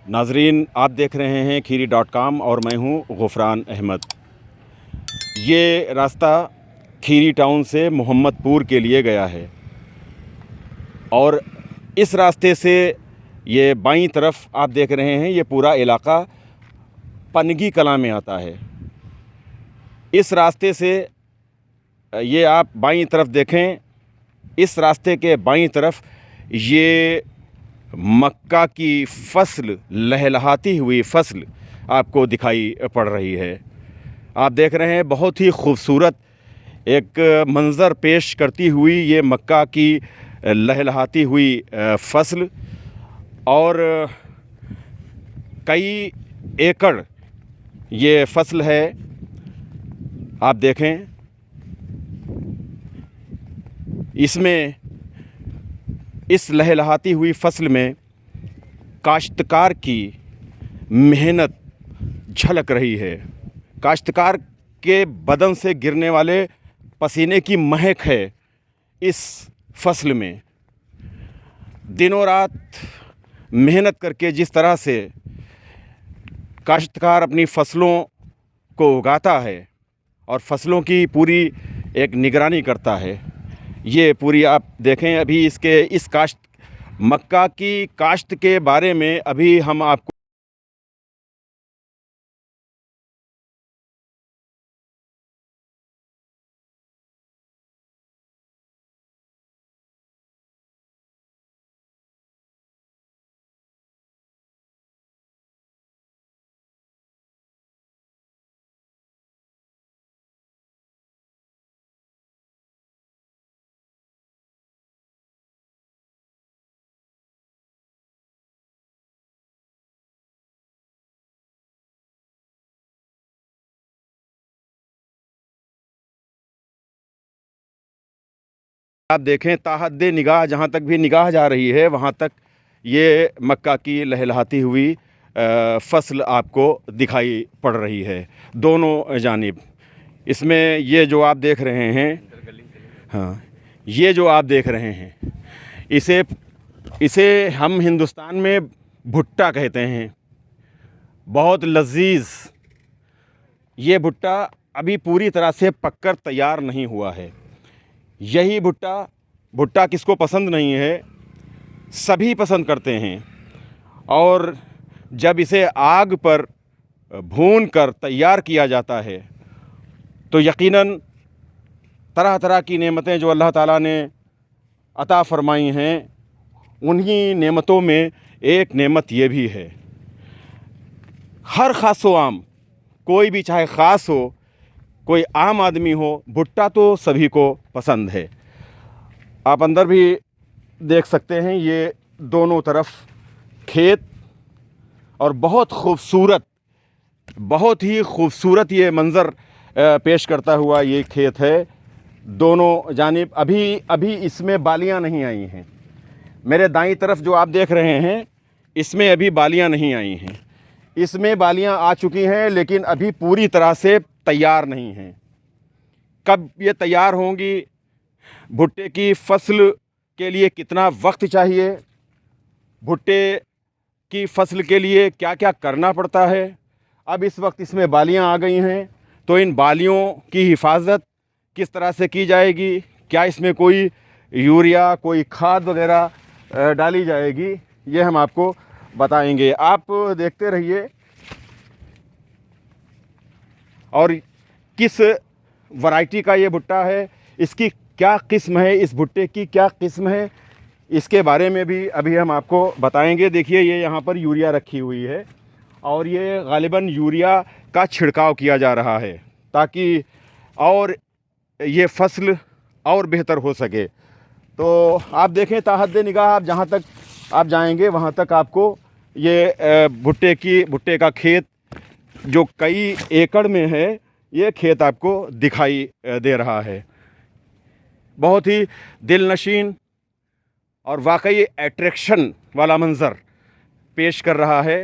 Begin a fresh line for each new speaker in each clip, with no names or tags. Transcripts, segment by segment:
नाजरीन, आप देख रहे हैं खीरी.com और मैं हूं गुफरान अहमद। ये रास्ता खीरी टाउन से मोहम्मदपुर के लिए गया है और इस रास्ते से ये बाईं तरफ आप देख रहे हैं, ये पूरा इलाका पनगी कलां में आता है। इस रास्ते से ये आप बाईं तरफ देखें, इस रास्ते के बाईं तरफ ये मक्का की फसल, लहलहाती हुई फसल आपको दिखाई पड़ रही है। आप देख रहे हैं बहुत ही खूबसूरत एक मंज़र पेश करती हुई ये मक्का की लहलहाती हुई फसल, और कई एकड़ ये फसल है। आप देखें, इसमें इस लहलहाती हुई फसल में काश्तकार की मेहनत झलक रही है। काश्तकार के बदन से गिरने वाले पसीने की महक है इस फसल में। दिनों रात मेहनत करके जिस तरह से काश्तकार अपनी फसलों को उगाता है और फसलों की पूरी एक निगरानी करता है, ये पूरी आप देखें। अभी इसके इस काश्त, मक्का की काश्त के बारे में अभी हम आपको आप देखें, ताहद्दे निगाह, जहाँ तक भी निगाह जा रही है वहाँ तक ये मक्का की लहलहाती हुई फसल आपको दिखाई पड़ रही है दोनों जानिब। इसमें ये जो आप देख रहे हैं, हाँ, ये जो आप देख रहे हैं, इसे हम हिंदुस्तान में भुट्टा कहते हैं। बहुत लजीज ये भुट्टा अभी पूरी तरह से पककर तैयार नहीं हुआ है। यही भुट्टा किसको पसंद नहीं है, सभी पसंद करते हैं। और जब इसे आग पर भून कर तैयार किया जाता है तो यकीनन तरह तरह की नेमतें जो अल्लाह ताला ने अता फ़रमाई हैं, उन्हीं नेमतों में एक नेमत ये भी है। हर ख़ास व आम, कोई भी चाहे ख़ास हो, कोई आम आदमी हो, भुट्टा तो सभी को पसंद है। आप अंदर भी देख सकते हैं, ये दोनों तरफ खेत और बहुत खूबसूरत, बहुत ही खूबसूरत ये मंज़र पेश करता हुआ ये खेत है दोनों जानिब। अभी इसमें बालियां नहीं आई हैं। मेरे दाईं तरफ जो आप देख रहे हैं, इसमें अभी बालियां नहीं आई हैं। इसमें बालियां आ चुकी हैं लेकिन अभी पूरी तरह से तैयार नहीं हैं। कब ये तैयार होंगी, भुट्टे की फसल के लिए कितना वक्त चाहिए, भुट्टे की फसल के लिए क्या क्या करना पड़ता है। अब इस वक्त इसमें बालियां आ गई हैं, तो इन बालियों की हिफाजत किस तरह से की जाएगी, क्या इसमें कोई यूरिया, कोई खाद वगैरह डाली जाएगी, ये हम आपको बताएंगे। आप देखते रहिए। और किस वैरायटी का ये भुट्टा है, इसकी क्या किस्म है, इस भुट्टे की क्या किस्म है, इसके बारे में भी अभी हम आपको बताएंगे। देखिए, ये यहाँ पर यूरिया रखी हुई है और ये गालिबन यूरिया का छिड़काव किया जा रहा है ताकि और ये फसल और बेहतर हो सके। तो आप देखें, ताहद्दे निगाह, आप जहाँ तक आप जाएंगे वहाँ तक आपको ये भुट्टे का खेत जो कई एकड़ में है, ये खेत आपको दिखाई दे रहा है। बहुत ही दिलनशीन और वाकई अट्रैक्शन वाला मंज़र पेश कर रहा है।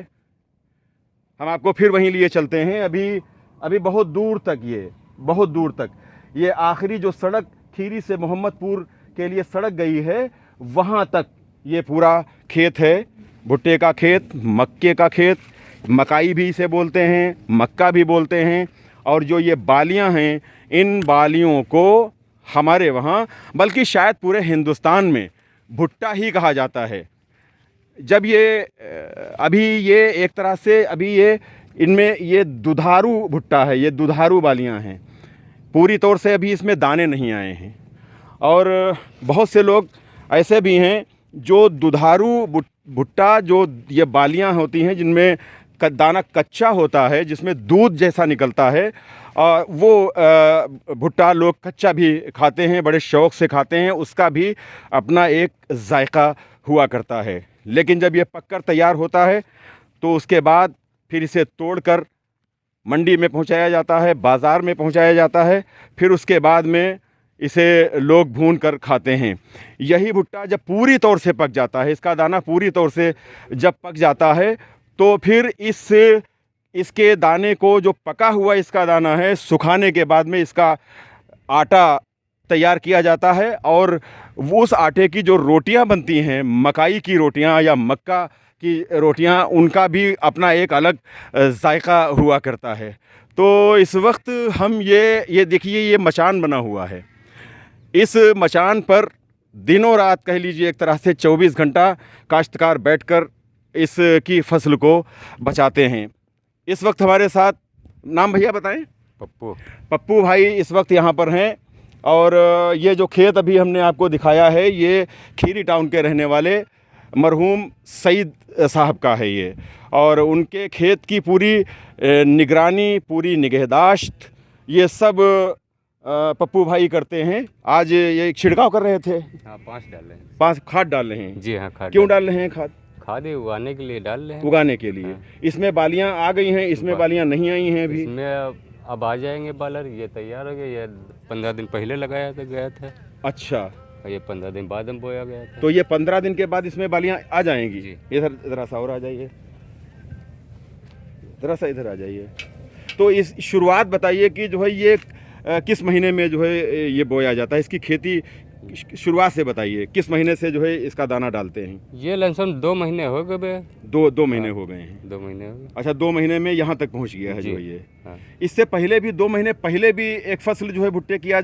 हम आपको फिर वहीं लिए चलते हैं। अभी बहुत दूर तक ये आखिरी जो सड़क खीरी से मोहम्मदपुर के लिए सड़क गई है, वहाँ तक ये पूरा खेत है। भुट्टे का खेत, मक्के का खेत, मकाई भी इसे बोलते हैं, मक्का भी बोलते हैं। और जो ये बालियां हैं, इन बालियों को हमारे वहाँ, बल्कि शायद पूरे हिंदुस्तान में भुट्टा ही कहा जाता है। जब ये अभी ये एक तरह से अभी ये इनमें ये दुधारू भुट्टा है, ये दुधारू बालियां हैं, पूरी तौर से अभी इसमें दाने नहीं आए हैं। और बहुत से लोग ऐसे भी हैं जो दुधारू भुट्टा, जो ये बालियां होती हैं जिनमें दाना कच्चा होता है, जिसमें दूध जैसा निकलता है, वो भुट्टा लोग कच्चा भी खाते हैं, बड़े शौक़ से खाते हैं। उसका भी अपना एक जायका हुआ करता है। लेकिन जब ये पककर तैयार होता है तो उसके बाद फिर इसे तोड़कर मंडी में पहुंचाया जाता है, बाज़ार में पहुंचाया जाता है। फिर उसके बाद में इसे लोग भून कर खाते हैं। यही भुट्टा जब पूरी तौर से पक जाता है, इसका दाना पूरी तौर से जब पक जाता है, तो फिर इसके दाने को, जो पका हुआ इसका दाना है, सुखाने के बाद में इसका आटा तैयार किया जाता है। और वो उस आटे की जो रोटियां बनती हैं, मकाई की रोटियां या मक्का की रोटियां, उनका भी अपना एक अलग जायका हुआ करता है। तो इस वक्त हम ये देखिए, ये मचान बना हुआ है। इस मचान पर दिनों रात कह लीजिए एक तरह से 24 घंटा काश्तकार बैठकर इसकी फसल को बचाते हैं। इस वक्त हमारे साथ, नाम भैया बताएं। पप्पू भाई इस वक्त यहाँ पर हैं। और ये जो खेत अभी हमने आपको दिखाया है, ये खीरी टाउन के रहने वाले मरहूम सईद साहब का है ये। और उनके खेत की पूरी निगरानी, पूरी निगहदाश्त ये सब पप्पू भाई करते हैं। आज ये छिड़काव कर रहे थे।
हाँ, 5 डाल रहे हैं।
5 खाद डाल रहे हैं।
जी हाँ, खाद।
क्यों डाल रहे हैं खाद?
खाद उगाने के लिए डाल रहे हैं।
उगाने के लिए।
हाँ।
इसमें बालियां आ गई हैं, इसमें बालियां नहीं आई हैं अभी।
इसमें अब आ जाएंगे बालर। ये तैयार हो गया। ये 15 दिन पहले लगाया था, गया था।
अच्छा।
ये 15 दिन बाद हम बोया गया था।
तो ये 15 दिन के बाद इसमें बालियां आ जाएंगी।
जी।
इधर ज़रा सा और आ जाइए, ज़रा सा इधर आ जाइए। तो इस शुरुआत बताइए कि जो है ये किस महीने में जो है ये बोया जाता है? इसकी खेती शुरुआत से बताइए, किस महीने से जो है इसका दाना डालते हैं?
ये लमसम 2 महीने हो गए।
दो महीने हो गए हैं।
2 महीने हो गए।
अच्छा, 2 महीने में यहाँ तक पहुँच गया है जो ये।
हाँ।
इससे पहले भी 2 महीने पहले भी एक फसल जो है भुट्टे की आ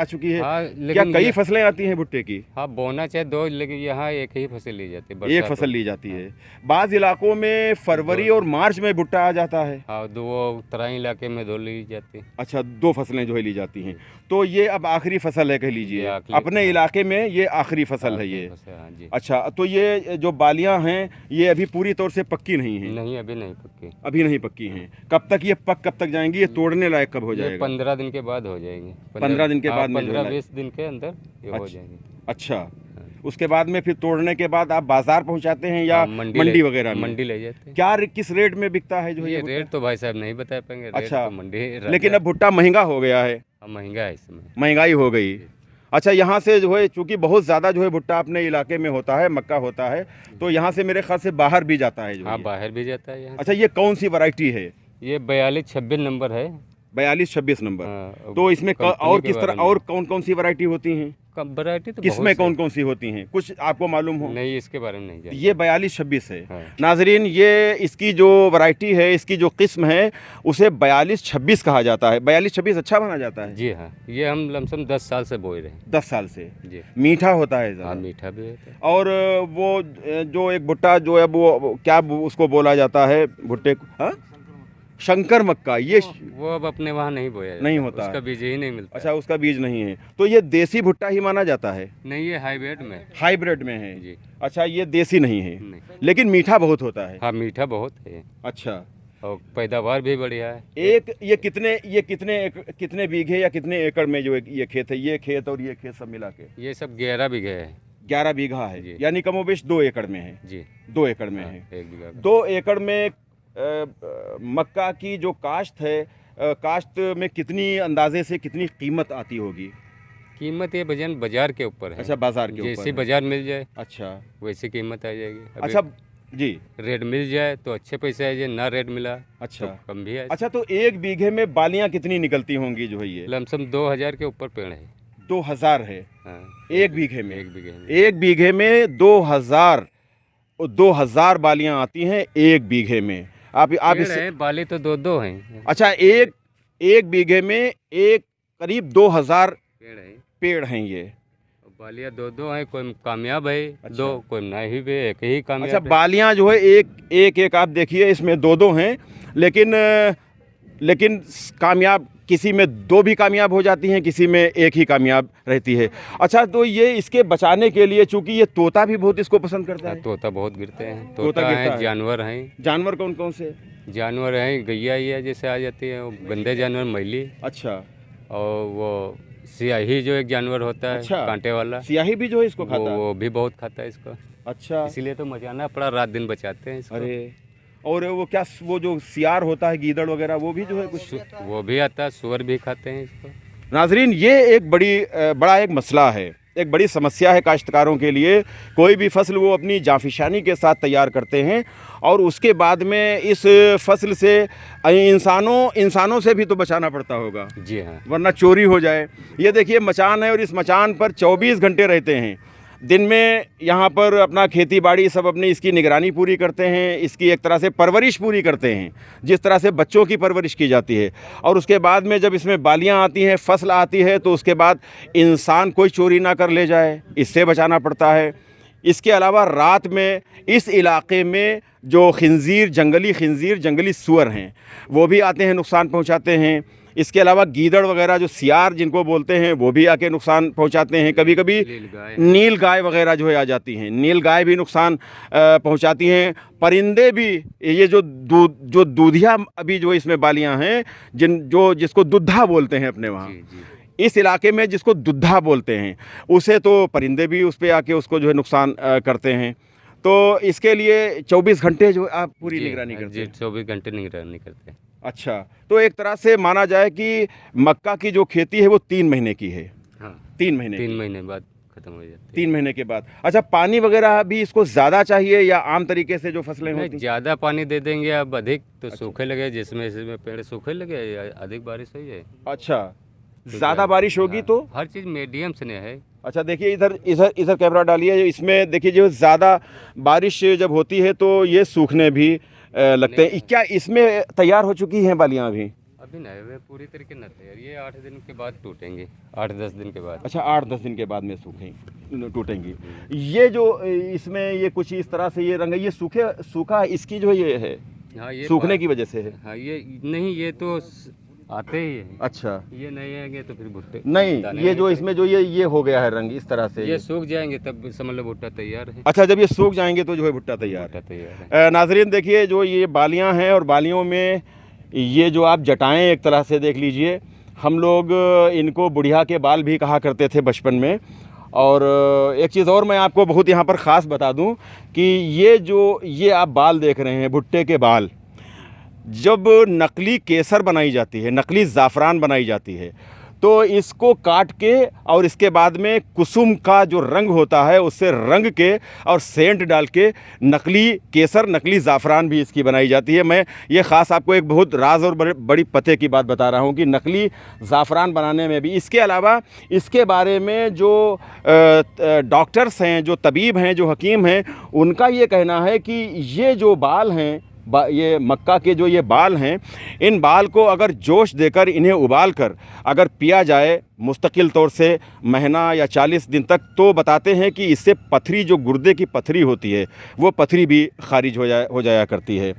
चुकी है।
हाँ,
क्या कई फसलें आती हैं भुट्टे की?
हाँ, बोना चाहे 2, लेकिन यहाँ एक ही फसल ली जाती है।
एक फसल ली जाती है। बाज़ इलाकों में फरवरी और मार्च में भुट्टा आ जाता है।
हाँ, 2 तराई इलाके में 2 ली जाती है।
अच्छा, 2 फसलें जो है ली जाती हैं। तो ये अब आखिरी फसल है कह लीजिए, अपने
हाँ।
इलाके में ये आखिरी फसल है ये।
हाँ जी।
अच्छा, तो ये जो बालियां हैं ये अभी पूरी तौर से पक्की नहीं हैं?
नहीं, अभी नहीं पक्की।
अभी नहीं पक्की हैं। कब तक ये कब तक जाएंगी? ये तोड़ने लायक कब हो जाएगा?
15 दिन के बाद हो जाएंगे।
15 दिन के बाद में
15-20 दिन के अंदर ये हो जाएंगे।
अच्छा, उसके बाद में फिर तोड़ने के बाद आप बाजार पहुंचाते हैं या मंडी वगैरह में?
मंडी ले जाते हैं।
क्या किस रेट में बिकता है जो
ये रेट तो भाई साहब नहीं बता पाएंगे।
अच्छा,
तो मंडी।
लेकिन अब भुट्टा महंगा हो गया है।
महंगा है, इसमें
महंगाई हो गई। अच्छा, यहाँ से जो है चूँकि बहुत ज़्यादा जो है भुट्टा अपने इलाके में होता है, मक्का होता है, तो यहाँ से मेरे ख्याल से बाहर भी जाता है जो।
हाँ, बाहर भी जाता है यहाँ।
अच्छा, ये कौन सी वैरायटी है?
ये 42-26 नंबर है।
42-26 नंबर।
हाँ,
तो इसमें और किस तरह और कौन सी वैरायटी होती हैं?
वैरायटी तो
किसमें कौन सी होती हैं, कुछ आपको मालूम हो?
नहीं, इसके बारे में नहीं जानता।
ये 42-26 है।
हाँ।
नाजरीन, ये इसकी जो वैरायटी है, इसकी जो किस्म है, उसे 42-26 कहा जाता है। 42-26 अच्छा माना जाता है।
जी हाँ, ये हम लमसम 10 साल से बोए रहे हैं।
10 साल से।
जी।
मीठा होता है ज़्यादा।
हाँ, मीठा भी होता है।
और वो जो एक भुट्टा जो है वो क्या उसको बोला जाता है भुट्टे को? हाँ, शंकर मक्का। ये
वो अब अपने वहाँ नहीं बोया जाता।
नहीं होता,
उसका बीज ही नहीं मिलता।
अच्छा, उसका बीज नहीं है। तो ये देसी भुट्टा ही माना जाता है?
नहीं, ये हाइब्रिड में।
हाइब्रिड में है
जी।
अच्छा, ये देसी नहीं है।
नहीं।
लेकिन मीठा बहुत होता है।
हाँ, मीठा बहुत है।
अच्छा,
और पैदावार भी बढ़िया है।
ये कितने बीघे या कितने एकड़ में जो ये खेत है? ये खेत और ये खेत सब मिला के
ये सब 11 बीघे है।
11 बीघा है,
जी।
यानी कमोबेश 2 एकड़ में है।
जी,
2 एकड़ में
हाँ,
है।
1 बीघा।
2 एकड़ में मक्का की जो काश्त है, काश्त में कितनी अंदाजे से कितनी कीमत आती होगी?
कीमत ये वजन बाजार के ऊपर है।
अच्छा, बाजार के ऊपर
जैसे
है।
बाजार मिल जाए
अच्छा,
वैसी कीमत आ जाएगी। अभी
अच्छा जी।
रेट मिल जाए तो अच्छे पैसे आ जाए, ना रेट मिला
अच्छा,
तो कम भी आए।
अच्छा, तो 1 बीघे में बालियां कितनी निकलती होंगी जो है ये?
लमसम 2000 के ऊपर पेड़ है।
2000 है।
हाँ,
1 बीघे में?
1 बीघे में।
1 बीघे में 2000 2000 बालियां आती हैं 1 बीघे में। आप
पेड़
इस
हैं, बाली तो दो हैं।
अच्छा, एक बीघे में एक करीब 2000
पेड़ हैं,
पेड़ हैं ये।
बालियाँ दो हैं, कोई कामयाब है
अच्छा।
दो, कोई नहीं भी, एक ही
अच्छा,
कामयाब है।
बालियां जो है एक आप देखिए इसमें दो हैं, लेकिन कामयाब किसी में 2 भी कामयाब हो जाती हैं, किसी में एक ही कामयाब रहती है। अच्छा, तो ये इसके बचाने के लिए, चूंकि ये तोता भी बहुत इसको पसंद करता है।
तोता बहुत गिरते हैं,
तोता
तोता
गिरता
हैं,
है।
जानवर हैं।
जानवर कौन कौन से?
जानवर हैं, गैया ही है जैसे आ जाती है, वो गंदे जानवर मैली,
अच्छा,
और वो सियाही जो एक जानवर होता है,
अच्छा।
कांटे वाला,
सियाही भी जो है इसको खाता है?
वो भी बहुत खाता है इसको।
अच्छा,
इसीलिए तो मचाना पड़ा, रात दिन बचाते हैं इसको।
अरे, और वो क्या, वो जो सियार होता है, गीदड़ वगैरह, वो भी जो है कुछ?
वो भी आता है, सुअर भी खाते हैं इसको।
नाजरीन, ये एक बड़ा एक मसला है, एक बड़ी समस्या है काश्तकारों के लिए। कोई भी फसल वो अपनी जाफिशानी के साथ तैयार करते हैं, और उसके बाद में इस फसल से इंसानों से भी तो बचाना पड़ता होगा।
जी हाँ,
वरना चोरी हो जाए। ये देखिए मचान है, और इस मचान पर 24 घंटे रहते हैं। दिन में यहाँ पर अपना खेती बाड़ी सब अपनी इसकी निगरानी पूरी करते हैं, इसकी एक तरह से परवरिश पूरी करते हैं, जिस तरह से बच्चों की परवरिश की जाती है। और उसके बाद में जब इसमें बालियाँ आती हैं, फसल आती है, तो उसके बाद इंसान कोई चोरी ना कर ले जाए, इससे बचाना पड़ता है। इसके अलावा रात में इस इलाके में जो जंगली सूअर हैं, वो भी आते हैं, नुकसान पहुँचाते हैं। इसके अलावा गीदड़ वगैरह, जो सियार जिनको बोलते हैं, वो भी आके नुकसान पहुंचाते हैं। कभी कभी नील गाय वगैरह जो है आ जाती हैं, नील गाय भी नुकसान पहुंचाती हैं। परिंदे भी, ये जो दूधिया अभी जो इसमें बालियां हैं, जिसको दुद्धा बोलते हैं अपने वहाँ, इस इलाके में जिसको दुद्धा बोलते हैं, उसे तो परिंदे भी उस पर आके उसको जो है नुकसान करते हैं। तो इसके लिए 24 घंटे जो आप पूरी निगरानी करते हैं?
24 घंटे निगरानी करते हैं।
अच्छा, तो एक तरह से माना जाए कि मक्का की जो खेती है वो 3 महीने की है।
हाँ,
3 महीने
3 महीने बाद खत्म हो जाती है।
3 महीने के बाद। अच्छा, पानी वगैरह भी इसको ज़्यादा चाहिए, या आम तरीके से जो फसलें होती हैं?
ज़्यादा पानी दे देंगे अब अधिक तो सूखे लगे, जिसमें पेड़ सूखे लगे, या अधिक बारिश हो जाए।
अच्छा, ज़्यादा बारिश होगी तो?
हर चीज़ मीडियम से नहीं है।
अच्छा, देखिए इधर कैमरा डालिए। इसमें देखिए, जो ज़्यादा बारिश जब होती है तो ये सूखने भी लगते हैं। क्या इसमें तैयार हो चुकी हैं बालियाँ अभी?
अभी नहीं, वे पूरी तरीके न तैयार, ये 8 दिन के बाद टूटेंगे, 8-10 दिन के बाद।
अच्छा, 8-10 दिन के बाद में टूटेंगी। ये जो इसमें ये कुछ इस तरह से ये रंग है, ये सूखा इसकी जो ये है,
हाँ, ये
सूखने की वजह से है?
हाँ, ये नहीं, ये तो आते ही है।
अच्छा,
ये नहीं आएंगे तो फिर भुट्टे
नहीं, ये जो इसमें जो ये हो गया है रंग इस तरह से,
ये सूख जाएंगे तब समझ लो भुट्टा तैयार है।
अच्छा, जब ये सूख जाएंगे तो जो है भुट्टा तैयार है। नाजरीन देखिए, जो ये बालियां हैं, और बालियों में ये जो आप जटाएं एक तरह से देख लीजिए, हम लोग इनको बुढ़िया के बाल भी कहा करते थे बचपन में। और एक चीज़ और मैं आपको बहुत यहाँ पर ख़ास बता दूँ कि ये आप बाल देख रहे हैं, भुट्टे के बाल, जब नकली केसर बनाई जाती है, नकली ज़ाफ़रान बनाई जाती है, तो इसको काट के और इसके बाद में कुसुम का जो रंग होता है उससे रंग के और सेंट डाल के नकली केसर, नकली ज़ाफ़रान भी इसकी बनाई जाती है। मैं ये ख़ास आपको एक बहुत राज और बड़ी पते की बात बता रहा हूँ कि नकली ज़ाफ़रान बनाने में भी। इसके अलावा इसके बारे में जो डॉक्टर्स हैं, जो तबीब हैं, जो हकीम हैं, उनका ये कहना है कि ये जो बाल हैं, ये मक्का के जो ये बाल हैं, इन बाल को अगर जोश देकर इन्हें उबाल कर अगर पिया जाए मुस्तकिल तौर से महीना या 40 दिन तक, तो बताते हैं कि इससे पथरी, जो गुर्दे की पथरी होती है, वो पथरी भी खारिज हो जाया करती है।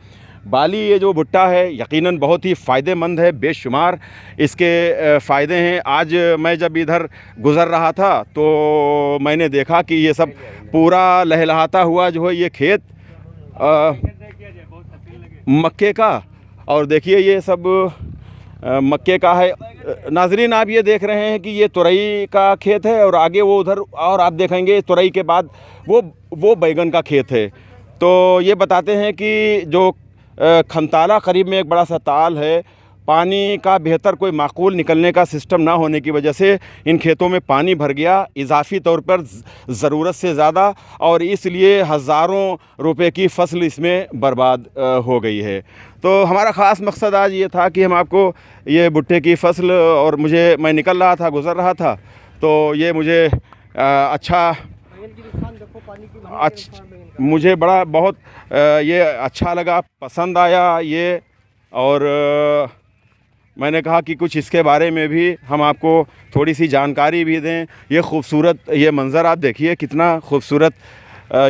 बाली ये जो भुट्टा है यकीनन बहुत ही फ़ायदेमंद है, बेशुमार इसके फ़ायदे हैं। आज मैं जब इधर गुज़र रहा था तो मैंने देखा कि ये सब पूरा लहलहाता हुआ जो है ये खेत मक्के का, और देखिए ये सब मक्के का है। नाजरीन, आप ये देख रहे हैं कि ये तुरई का खेत है, और आगे वो उधर और आप देखेंगे तुरई के बाद वो बैगन का खेत है। तो ये बताते हैं कि जो खंताला करीब में एक बड़ा सा ताल है, पानी का बेहतर कोई माकूल निकलने का सिस्टम ना होने की वजह से इन खेतों में पानी भर गया इजाफी तौर पर ज़रूरत से ज़्यादा, और इसलिए हज़ारों रुपए की फसल इसमें बर्बाद हो गई है। तो हमारा ख़ास मकसद आज ये था कि हम आपको ये भुट्टे की फसल, और मैं निकल रहा था, गुज़र रहा था, तो ये मुझे अच्छा
बैंगन की नुकसान देखो, पानी की भरने के
अच्छा,
नुकसान बैंगन का।
मुझे बड़ा बहुत ये अच्छा लगा, पसंद आया ये। और मैंने कहा कि कुछ इसके बारे में भी हम आपको थोड़ी सी जानकारी भी दें। ये खूबसूरत ये मंज़र आप देखिए, कितना खूबसूरत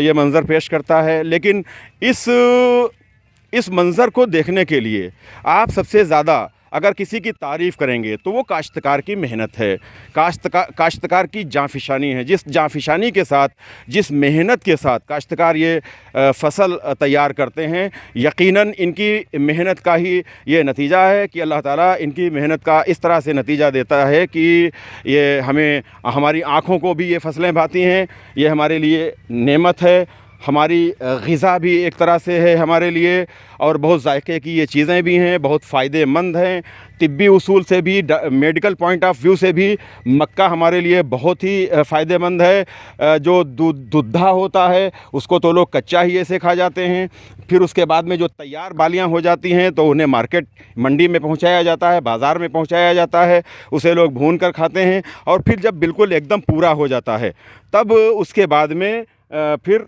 ये मंज़र पेश करता है। लेकिन इस मंज़र को देखने के लिए आप सबसे ज़्यादा अगर किसी की तारीफ़ करेंगे तो वो काश्तकार की मेहनत है, काश्तकार की जाँफिशानी है। जिस जाँफिशानी के साथ, जिस मेहनत के साथ काश्तकार ये फ़सल तैयार करते हैं, यकीनन इनकी मेहनत का ही ये नतीजा है कि अल्लाह ताला इनकी मेहनत का इस तरह से नतीजा देता है कि ये हमें, हमारी आँखों को भी ये फसलें भाती हैं। ये हमारे लिए नेमत है, हमारी ग़िज़ा भी एक तरह से है हमारे लिए, और बहुत जायके की ये चीज़ें भी हैं, बहुत फ़ायदेमंद हैं। तिब्बी उसूल से भी, मेडिकल पॉइंट ऑफ व्यू से भी मक्का हमारे लिए बहुत ही फ़ायदेमंद है। जो दूधा होता है उसको तो लोग कच्चा ही ऐसे खा जाते हैं, फिर उसके बाद में जो तैयार बालियाँ हो जाती हैं तो उन्हें मार्केट मंडी में पहुंचाया जाता है, बाज़ार में पहुंचाया जाता है, उसे लोग भून कर खाते हैं। और फिर जब बिल्कुल एकदम पूरा हो जाता है तब उसके बाद में फिर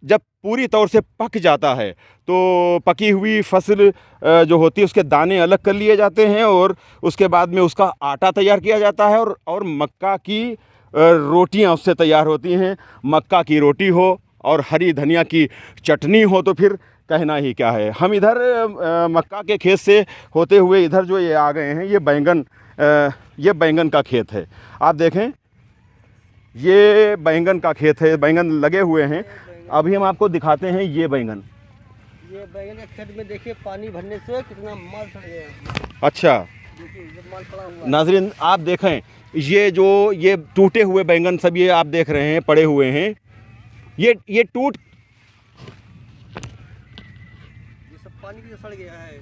जब पूरी तौर से पक जाता है तो पकी हुई फसल जो होती है उसके दाने अलग कर लिए जाते हैं, और उसके बाद में उसका आटा तैयार किया जाता है, और मक्का की रोटियां उससे तैयार होती हैं। मक्का की रोटी हो और हरी धनिया की चटनी हो तो फिर कहना ही क्या है। हम इधर मक्का के खेत से होते हुए इधर जो ये आ गए हैं, ये बैंगन का खेत है। आप देखें, ये बैंगन का खेत है, बैंगन लगे हुए हैं। अभी हम आपको दिखाते हैं ये बैंगन
के खेत में देखिए, पानी भरने से कितना माल सड़ गया है।
अच्छा,
देखिए ये माल पड़ा हुआ है।
नाज़रीन आप देखें, ये टूटे हुए बैंगन सब ये आप देख रहे हैं पड़े हुए हैं। ये
सब पानी की सड़ गया है।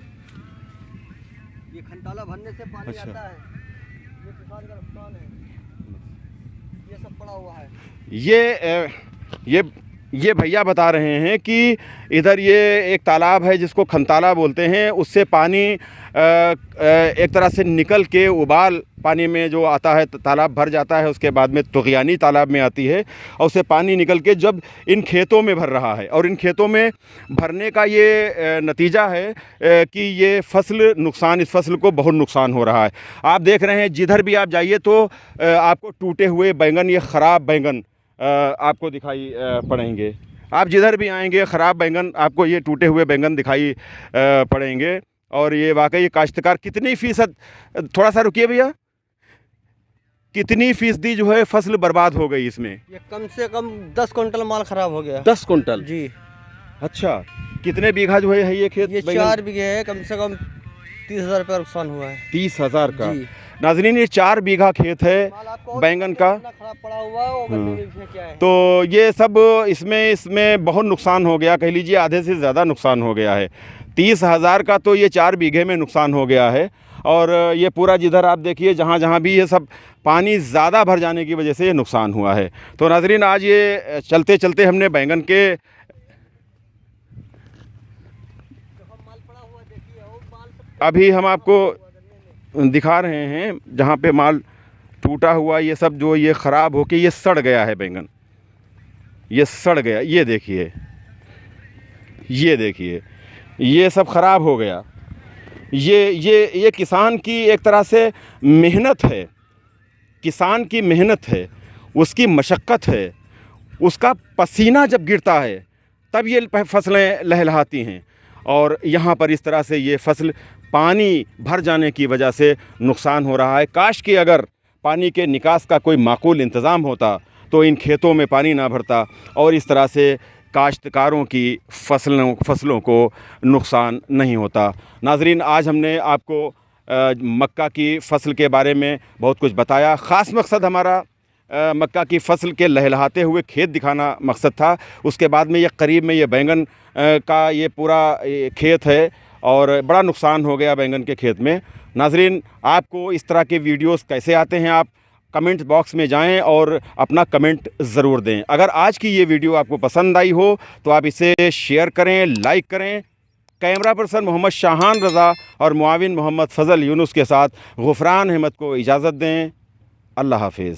ये खंटाला भरने से पानी
अच्छा।
आता है, ये किसान का नुकसान है। ये सब पड़ा हुआ है।
ये भैया बता रहे हैं कि इधर ये एक तालाब है जिसको खंताला बोलते हैं, उससे पानी एक तरह से निकल के उबाल पानी में जो आता है, तालाब भर जाता है, उसके बाद में तुग़यानी तालाब में आती है, और उससे पानी निकल के जब इन खेतों में भर रहा है, और इन खेतों में भरने का ये नतीजा है कि ये इस फसल को बहुत नुकसान हो रहा है। आप देख रहे हैं, जिधर भी आप जाइए तो आपको टूटे हुए बैंगन, ये ख़राब बैंगन आपको दिखाई पड़ेंगे। आप जिधर भी आएंगे ख़राब बैंगन, आपको ये टूटे हुए बैंगन दिखाई पड़ेंगे। और ये वाकई काश्तकार कितनी फ़ीसद, थोड़ा सा रुकिए भैया, कितनी फ़ीसदी जो है फसल बर्बाद हो गई इसमें?
ये कम से कम 10 कुंटल माल ख़राब हो गया।
10 कुंटल
जी।
अच्छा, कितने बीघा जो है ये खेत?
ये 4 बीघे है, कम से कम 30,000 रुपये नुकसान हुआ है।
30,000 का?
जी।
नाज़रीन ये 4 बीघा खेत है बैंगन का।
खराब पड़ा हुआ है, वो गन्ने में इसमें क्या है?
तो ये सब इसमें बहुत नुकसान हो गया, कह लीजिए आधे से ज़्यादा नुकसान हो गया है। 30,000 का तो ये 4 बीघे में नुकसान हो गया है। और ये पूरा जिधर आप देखिए, जहाँ जहाँ भी ये सब पानी ज़्यादा भर जाने की वजह से ये नुकसान हुआ है। तो नाज़रीन आज ये चलते चलते हमने बैंगन के अभी हम आपको दिखा रहे हैं जहाँ पे माल टूटा हुआ, ये सब जो ये ख़राब होके ये सड़ गया है बैंगन, ये सड़ गया। ये देखिए, ये सब ख़राब हो गया। ये किसान की एक तरह से मेहनत है, किसान की मेहनत है, उसकी मशक्क़त है, उसका पसीना जब गिरता है तब ये फसलें लहलहाती हैं। और यहाँ पर इस तरह से ये फसल पानी भर जाने की वजह से नुकसान हो रहा है। काश कि अगर पानी के निकास का कोई माकूल इंतज़ाम होता तो इन खेतों में पानी ना भरता और इस तरह से काश्तकारों की फसलों को नुकसान नहीं होता। नाज़रीन आज हमने आपको मक्का की फसल के बारे में बहुत कुछ बताया। ख़ास मकसद हमारा मक्का की फसल के लहलहाते हुए खेत दिखाना मकसद था। उसके बाद में ये करीब में ये बैंगन का ये पूरा खेत है और बड़ा नुकसान हो गया बैंगन के खेत में। नाज़रीन आपको इस तरह के वीडियोस कैसे आते हैं, आप कमेंट बॉक्स में जाएं और अपना कमेंट ज़रूर दें। अगर आज की ये वीडियो आपको पसंद आई हो तो आप इसे शेयर करें, लाइक करें। कैमरा पर्सन मोहम्मद शाहान रज़ा और मुआविन मोहम्मद फ़ज़ल यूनुस के साथ गुफ़रान अहमद को इजाज़त दें। अल्लाह हाफ़िज़।